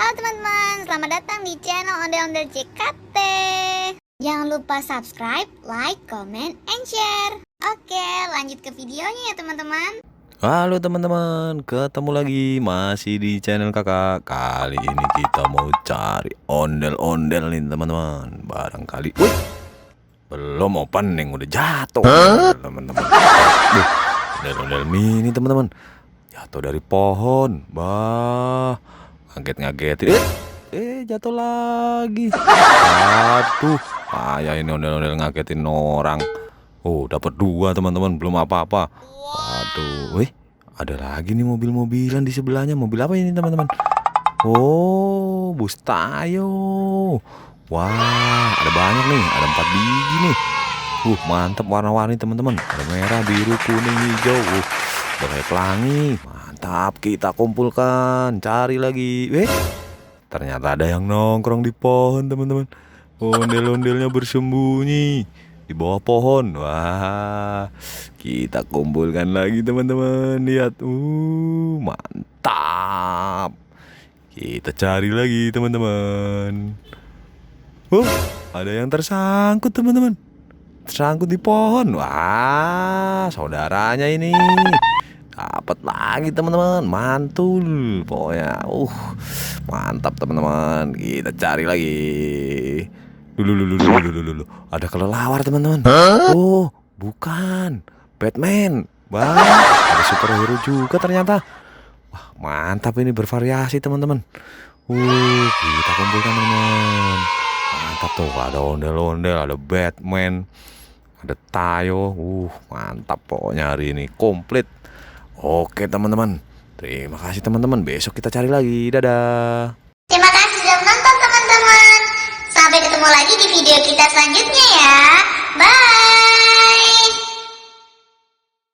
Halo teman-teman, selamat datang di channel Ondel-Ondel JKT. Jangan lupa subscribe, like, comment, and share. Oke, lanjut ke videonya ya teman-teman. Halo teman-teman, ketemu lagi masih di channel kakak. Kali ini kita mau cari ondel-ondel nih teman-teman. Barangkali, wih, belum opening udah jatuh teman-teman. Ondel-ondel mini teman-teman, jatuh dari pohon. Bah, ngaget-ngagetin. Jatuh lagi. Aduh, payah ini ondel-ondel ngagetin orang. Oh, dapat 2 teman-teman, belum apa-apa. Waduh, wih, ada lagi nih mobil-mobilan di sebelahnya. Mobil apa ini teman-teman? Oh, bus Tayo. Wah, ada banyak nih, ada 4 biji nih. Mantap warna-warni teman-teman. Ada merah, biru, kuning, hijau. Udah kayak pelangi. Mantap, kita kumpulkan. Cari lagi. Ternyata ada yang nongkrong di pohon teman-teman. Ondel-ondelnya bersembunyi di bawah pohon. Wah, kita kumpulkan lagi teman-teman. Lihat, mantap. Kita cari lagi teman-teman. Ada yang tersangkut teman-teman. Tersangkut di pohon. Wah, saudaranya ini. Dapat lagi teman-teman, mantul. Pokoknya, mantap teman-teman. Kita cari lagi. Dulu. Ada kelelawar teman-teman. Oh, bukan Batman. Wah, ada superhero juga ternyata. Wah, mantap ini, bervariasi teman-teman. Kita kumpulkan teman-teman. Mantap tuh, ada ondel-ondel, ada Batman, ada Tayo. Mantap pokoknya hari ini komplit. Oke teman-teman, terima kasih teman-teman. Besok kita cari lagi. Dadah. Terima kasih sudah menonton teman-teman. Sampai ketemu lagi di video kita selanjutnya ya. Bye.